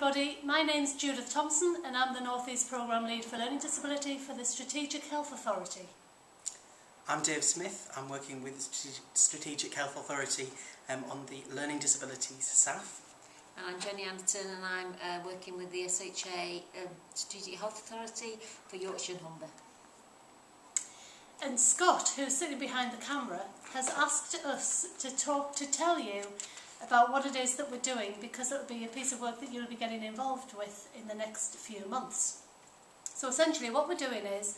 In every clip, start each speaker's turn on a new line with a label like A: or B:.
A: everybody, my name's Judith Thompson and I'm the North East Programme Lead for Learning Disability for the Strategic Health Authority.
B: I'm Dave Smith. I'm working with the Strategic Health Authority on the Learning Disabilities SAF.
C: And I'm Jenny Anderton and I'm working with the SHA Strategic Health Authority for Yorkshire and Humber.
A: And Scott, who's sitting behind the camera, has asked us to tell you about what it is that we're doing, because it'll be a piece of work that you'll be getting involved with in the next few months. So essentially what we're doing is,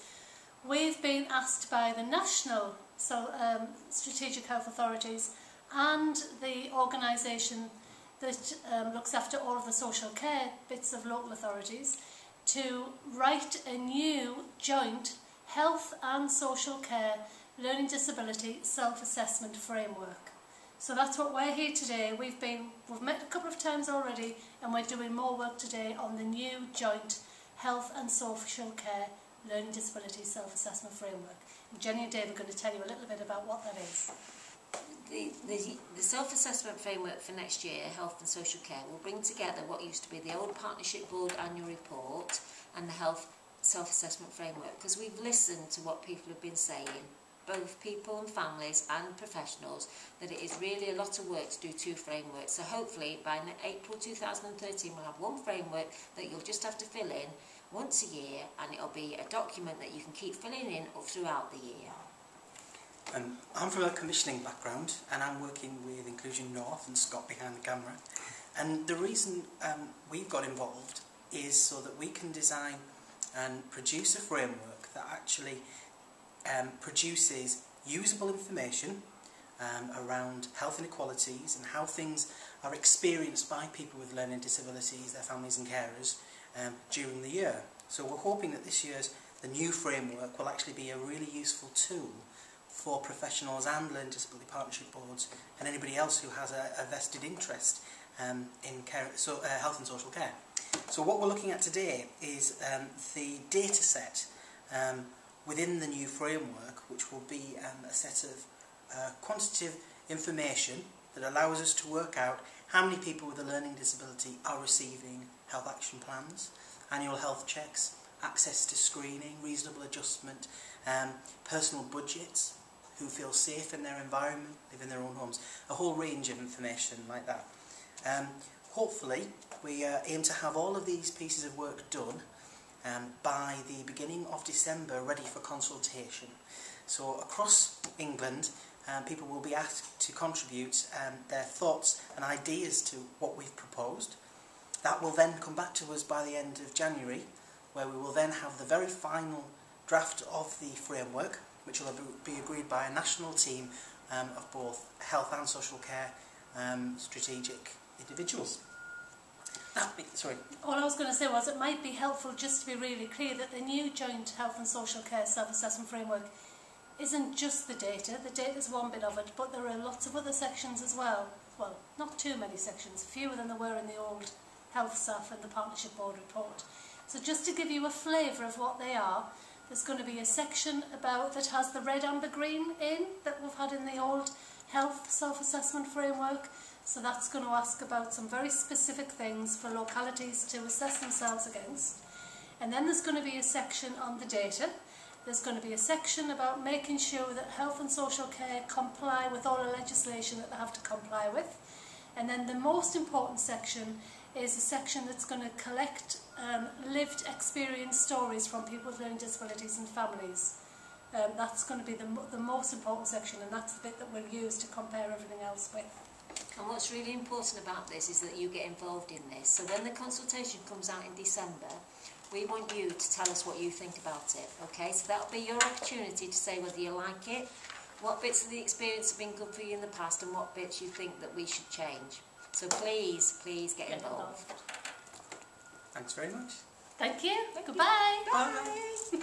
A: we've been asked by the national strategic health authorities and the organisation that looks after all of the social care bits of local authorities to write a new joint health and social care learning disability self-assessment framework. So that's what we're here today. We've met a couple of times already and we're doing more work today on the new joint health and social care learning disability self-assessment framework. And Jenny and Dave are going to tell you a little bit about what that is.
C: The self-assessment framework for next year, health and social care, will bring together what used to be the old Partnership Board annual report and the health self-assessment framework, because we've listened to what people have been saying, both people and families and professionals, that it is really a lot of work to do two frameworks. So hopefully by April 2013 we'll have one framework that you'll just have to fill in once a year, and it'll be a document that you can keep filling in throughout the year.
B: I'm from a commissioning background and I'm working with Inclusion North and Scott behind the camera. And the reason we've got involved is so that we can design and produce a framework that actually produces usable information around health inequalities and how things are experienced by people with learning disabilities, their families and carers during the year. So we're hoping that this year's the new framework will actually be a really useful tool for professionals and learning disability partnership boards and anybody else who has a vested interest in care, health and social care. So what we're looking at today is the data set within the new framework, which will be a set of quantitative information that allows us to work out how many people with a learning disability are receiving health action plans, annual health checks, access to screening, reasonable adjustment, personal budgets, who feel safe in their environment, live in their own homes, a whole range of information like that. Hopefully we aim to have all of these pieces of work done by the beginning of December, ready for consultation. So across England people will be asked to contribute their thoughts and ideas to what we've proposed. That will then come back to us by the end of January, where we will then have the very final draft of the framework, which will be agreed by a national team of both health and social care strategic individuals.
A: All I was going to say was it might be helpful just to be really clear that the new joint health and social care self-assessment framework isn't just the data. The data is one bit of it, but there are lots of other sections as well. Well, not too many sections, fewer than there were in the old health SAF and the Partnership Board report. So just to give you a flavour of what they are, there's going to be a section that has the red, amber, green in that we've had in the old health self-assessment framework. So that's going to ask about some very specific things for localities to assess themselves against. And then there's going to be a section on the data. There's going to be a section about making sure that health and social care comply with all the legislation that they have to comply with. And then the most important section is a section that's going to collect lived experience stories from people with learning disabilities and families. That's going to be the most important section, and that's the bit that we'll use to compare everything else with.
C: And what's really important about this is that you get involved in this. So when the consultation comes out in December, we want you to tell us what you think about it, okay? So that'll be your opportunity to say whether you like it, what bits of the experience have been good for you in the past, and what bits you think that we should change. So please, please get involved.
B: Thanks very much.
A: Thank you. Goodbye.
B: Bye.